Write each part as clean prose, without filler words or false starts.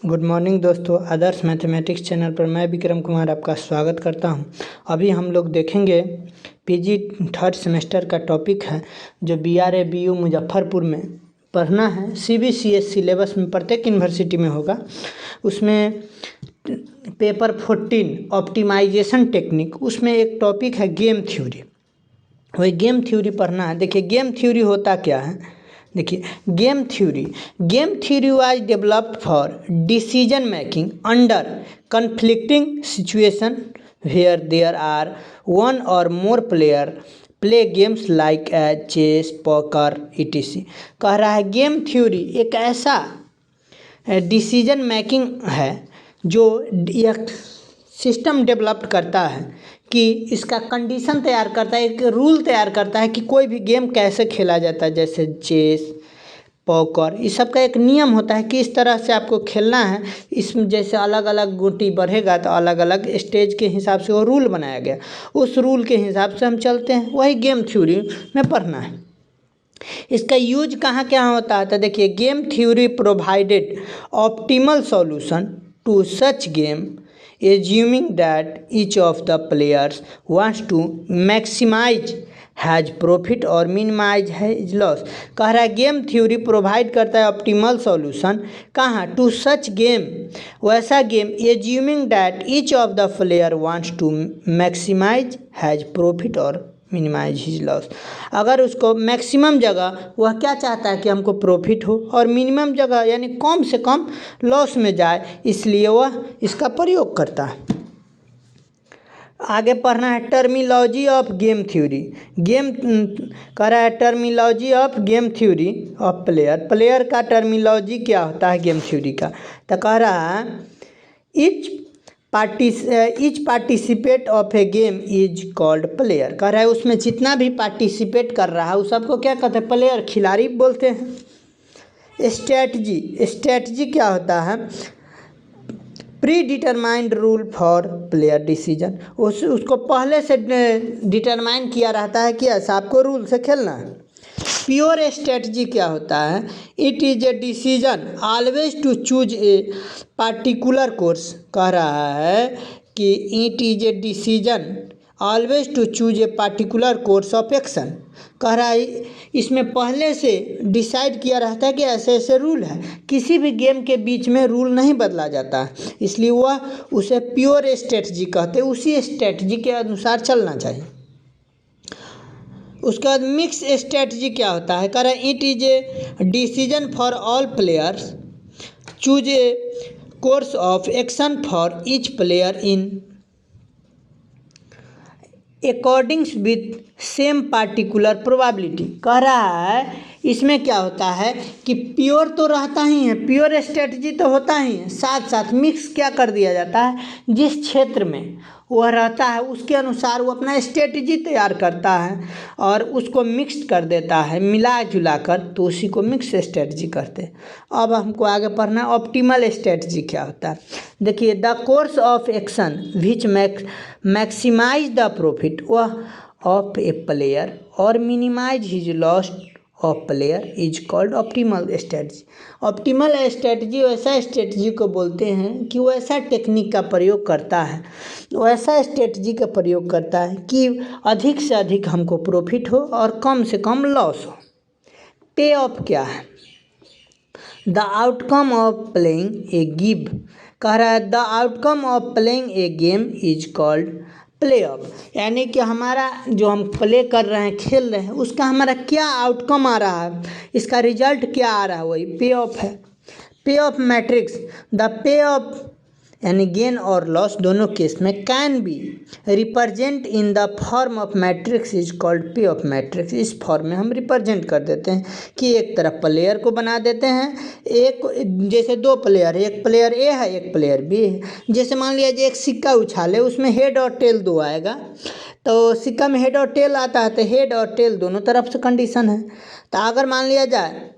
Good morning दोस्तों, आदर्श mathematics channel पर मैं विक्रम कुमार आपका स्वागत करता हूं। अभी हम लोग देखेंगे पीजी थर्ड सेमेस्टर का टॉपिक है जो BRABU मुजफ्फरपुर में पढ़ना है। CBCS सिलेबस में प्रत्येक यूनिवर्सिटी में होगा। उसमें पेपर 14 ऑप्टिमाइजेशन टेक्निक, उसमें एक टॉपिक है गेम थ्योरी। वही गेम थ्योरी पढ़ना है। देखिए गेम थ्योरी होता क्या है। देखिए game theory was developed for decision making under conflicting situation where there are one or more player play games like as chess, poker, etc। कह रहा है गेम थ्योरी एक ऐसा डिसीजन मेकिंग है जो एक सिस्टम डेवलप करता है कि इसका कंडीशन तैयार करता है, एक रूल तैयार करता है कि कोई भी गेम कैसे खेला जाता है, जैसे चेस, पोकर, इस सब का एक नियम होता है कि इस तरह से आपको खेलना है। इसमें जैसे अलग अलग गोटी बढ़ेगा तो अलग अलग स्टेज के हिसाब से वो रूल बनाया गया, उस रूल के हिसाब से हम चलते हैं। वही गेम थ्योरी में पढ़ना है। इसका यूज कहाँ क्या होता है तो देखिए game theory provided optimal solution to such game assuming that each of the players wants to maximize his profit और मिनिमाइज हैज लॉस। कह रहा है गेम थ्योरी प्रोवाइड करता है ऑप्टिमल सॉल्यूशन कहाँ टू सच गेम, वैसा game assuming that each of the player wants to maximise his profit और minimise his loss. अगर उसको मैक्सिमम जगह वह क्या चाहता है कि हमको प्रॉफिट हो और मिनिमम जगह यानी कम से कम लॉस में जाए, इसलिए वह इसका प्रयोग करता है। आगे पढ़ना है terminology of game theory. Game कह रहा है terminology of game theory of player का टर्मिनोलॉजी क्या होता है गेम थ्योरी का। तो कह रहा है each participate of A game is called player. कह रहा है उसमें जितना भी पार्टिसिपेट कर रहा है उस सबको क्या कहते हैं, प्लेयर, खिलाड़ी बोलते हैं। स्ट्रेटजी क्या होता है, pre determined rule for player decision. उसको पहले से डिटरमाइन किया रहता है कि ऐसा आपको रूल से खेलना है। प्योर स्ट्रेटजी क्या होता है, it is a decision always to choose a particular course. कह रहा है कि it is a decision always to choose a particular course of action. कह रहा है इसमें पहले से डिसाइड किया रहता है कि ऐसे ऐसे रूल है, किसी भी गेम के बीच में रूल नहीं बदला जाता है, इसलिए वह उसे प्योर स्ट्रेटजी कहते हैं। उसी स्ट्रेटजी के अनुसार चलना चाहिए। उसके बाद मिक्स स्ट्रेटजी क्या होता है, कह रहा है it is a decision for all players choose a course of action for each player in according with same particular probability. कह रहा है इसमें क्या होता है कि प्योर तो रहता ही है, प्योर स्ट्रेटजी तो होता ही है, साथ साथ मिक्स क्या कर दिया जाता है, जिस क्षेत्र में वह रहता है उसके अनुसार वो अपना स्ट्रेटजी तैयार करता है और उसको मिक्स कर देता है, मिला जुला कर, तो उसी को मिक्स स्ट्रेटजी कहते हैं। अब हमको आगे पढ़ना है ऑप्टिमल स्ट्रेटजी क्या होता है। देखिए the course of action which maximise the profit of a player और minimise his loss of player is called optimal strategy. Optimal strategy वैसा स्ट्रेटजी को बोलते हैं कि वो ऐसा टेक्निक का प्रयोग करता है, वैसा स्ट्रेटजी का प्रयोग करता है कि अधिक से अधिक हमको प्रॉफिट हो और कम से कम लॉस हो। पे ऑफ क्या है, the outcome of playing a give. कह रहा है the outcome of playing a game is called play of, यानी कि हमारा जो हम प्ले कर रहे हैं, खेल रहे हैं, उसका हमारा क्या आउटकम आ रहा है, इसका रिजल्ट क्या आ रहा है, वही पे ऑफ है। पे of matrix, the pay of यानी गेन और लॉस दोनों केस में can be represent in the form of matrix is called पे ऑफ मैट्रिक्स। इस फॉर्म में हम रिप्रेजेंट कर देते हैं कि एक तरफ प्लेयर को बना देते हैं, एक जैसे दो प्लेयर है, एक प्लेयर ए है एक प्लेयर बी है। जैसे मान लिया जाए एक सिक्का उछाले, उसमें हेड और टेल दो आएगा, तो सिक्का में हेड और टेल आता है तो हेड और टेल दोनों तरफ से कंडीशन है। तो अगर मान लिया जाए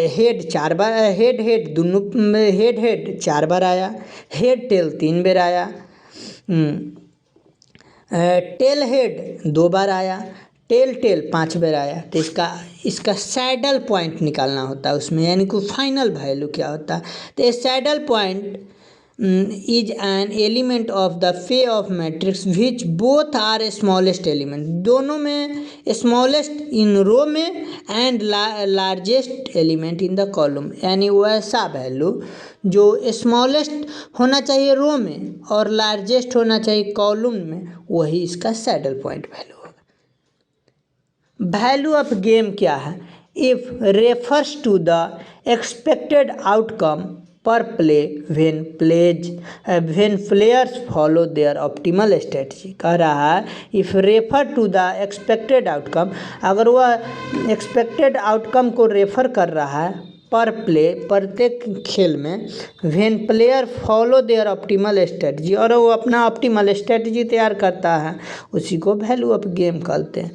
हेड 4 बार, हेड दोनों हेड 4 बार आया, हेड टेल 3 बार आया, टेल हेड 2 बार आया, टेल 5 बार आया, तो इसका इसका सैडल पॉइंट निकालना होता है उसमें, यानी कि फाइनल वैल्यू क्या होता है। तो ये saddle point is an element of the payoff matrix which both are smallest element, दोनों में स्मॉलेस्ट इन रो में and largest element in the column, यानी वैसा वैल्यू जो स्मॉलेस्ट होना चाहिए रो में और लार्जेस्ट होना चाहिए कॉलम में, वही इसका सैडल पॉइंट वैल्यू होगा। वैल्यू ऑफ गेम क्या है? It refers to the expected outcome per play when players follow their optimal strategy. कह रहा है it refer to the expected outcome, अगर वह एक्सपेक्टेड आउटकम को रेफर कर रहा है पर प्ले, प्रत्येक खेल में, when player follow their optimal strategy, और वो अपना ऑप्टिमल स्ट्रेटजी तैयार करता है, उसी को वैल्यू ऑफ गेम कहते हैं।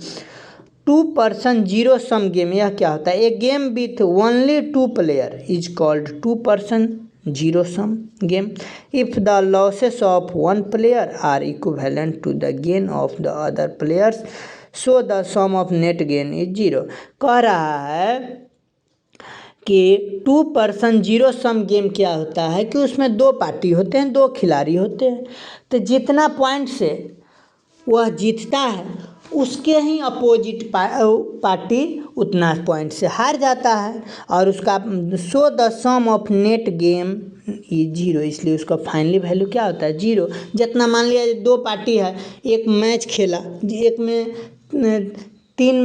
2 पर्सन जीरो सम गेम, यह क्या होता है? A game with only 2 player is called 2 person zero sum game if the losses of 1 player are equivalent to the gain of the other players, so the sum of net gain is zero. कह रहा है कि 2 person zero sum game क्या होता है कि उसमें 2 party होते हैं, 2 खिलाड़ी होते हैं। तो जितना पॉइंट से वह जीतता है उसके ही अपोजिट पार्टी उतना पॉइंट से हार जाता है, और उसका so the sum of net game ये जीरो, इसलिए उसका फाइनली वैल्यू क्या होता है? जीरो। जितना मान लिया 2 पार्टी है, एक मैच खेला, एक में 3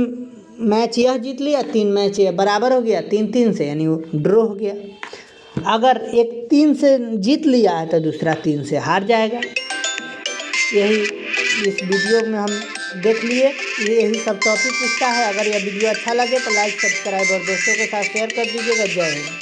मैच यह जीत लिया, 3 मैच यह, बराबर हो गया 3-3 से, यानी वो ड्रॉ हो गया। अगर एक 3 से जीत लिया है तो दूसरा 3 से हार जाएगा। यही इस वीडियो में हम देख लिए, यही सब टॉपिक इसका है। अगर यह वीडियो अच्छा लगे तो लाइक, सब्सक्राइब और दोस्तों के साथ शेयर कर दीजिएगा। जय हिंद।